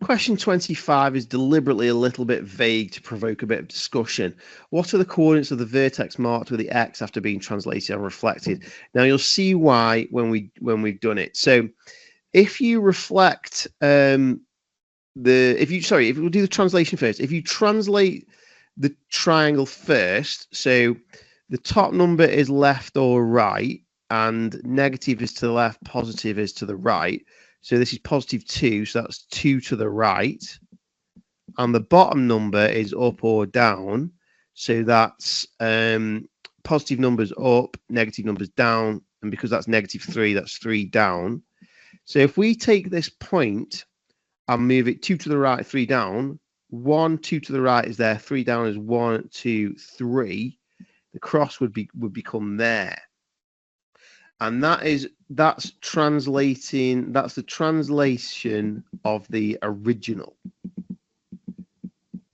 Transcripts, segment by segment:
Question 25 is deliberately a little bit vague to provoke a bit of discussion. What are the coordinates of the vertex marked with the x after being translated and reflected? Now you'll see why when we've done it. So if you reflect if we'll do the translation first. If you translate the triangle first, so the top number is left or right, and negative is to the left, positive is to the right. So this is positive 2, so that's 2 to the right. And the bottom number is up or down, so that's positive numbers up, negative numbers down, and because that's negative 3, that's 3 down. So if we take this point and move it 2 to the right, 3 down, 1, 2 to the right is there, 3 down is 1, 2, 3. The cross would become there. And that's the translation of the original. I'm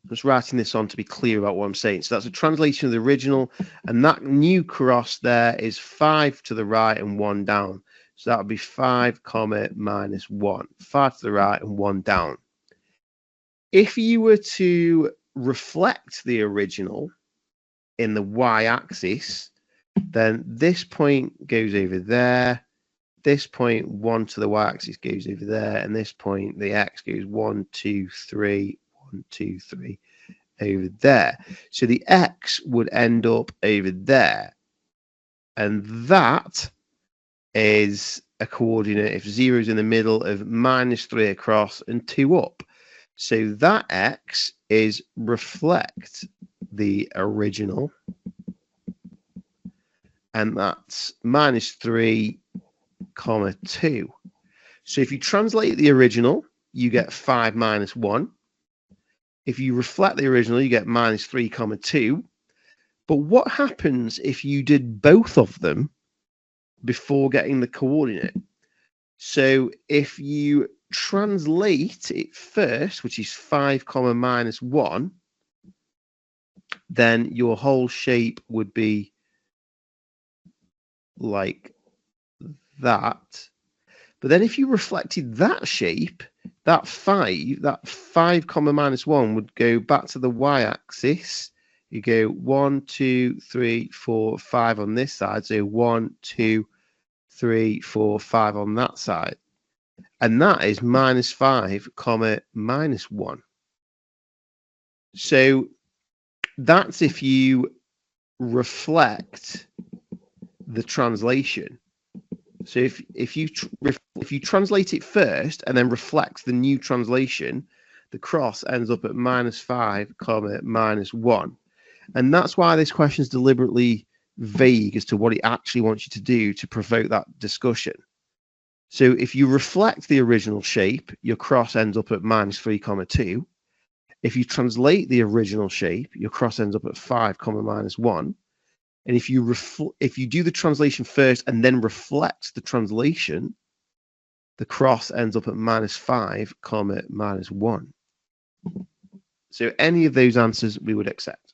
just writing this on to be clear about what I'm saying. So that's a translation of the original, and that new cross there is 5 to the right and 1 down. So that would be 5, minus 1. 5 to the right and 1 down. If you were to reflect the original in the y-axis, then this point goes over there, this point 1 to the y-axis goes over there, and this point the x goes 1, 2, 3, 1, 2, 3 over there. So the x would end up over there, and that is a coordinate, if 0 is in the middle, of minus 3 across and 2 up. So that x is reflect the original, and that's minus 3, 2. So if you translate the original, you get 5 minus 1. If you reflect the original, you get minus 3, 2. But what happens if you did both of them before getting the coordinate? So if you translate it first, which is 5, minus 1, then your whole shape would be like that. But then if you reflected that shape, that 5, minus 1 would go back to the y-axis. You go 1, 2, 3, 4, 5 on this side. So 1, 2, 3, 4, 5 on that side. And that is minus 5, minus 1. So that's if you reflect the translation. So if you translate it first and then reflect the new translation, the cross ends up at minus 5, minus 1. And that's why this question is deliberately vague as to what it actually wants you to do to provoke that discussion. So if you reflect the original shape, your cross ends up at minus 3, 2. If you translate the original shape, your cross ends up at 5, minus 1. And if you do the translation first and then reflect the translation, the cross ends up at minus 5, minus 1. So any of those answers we would accept.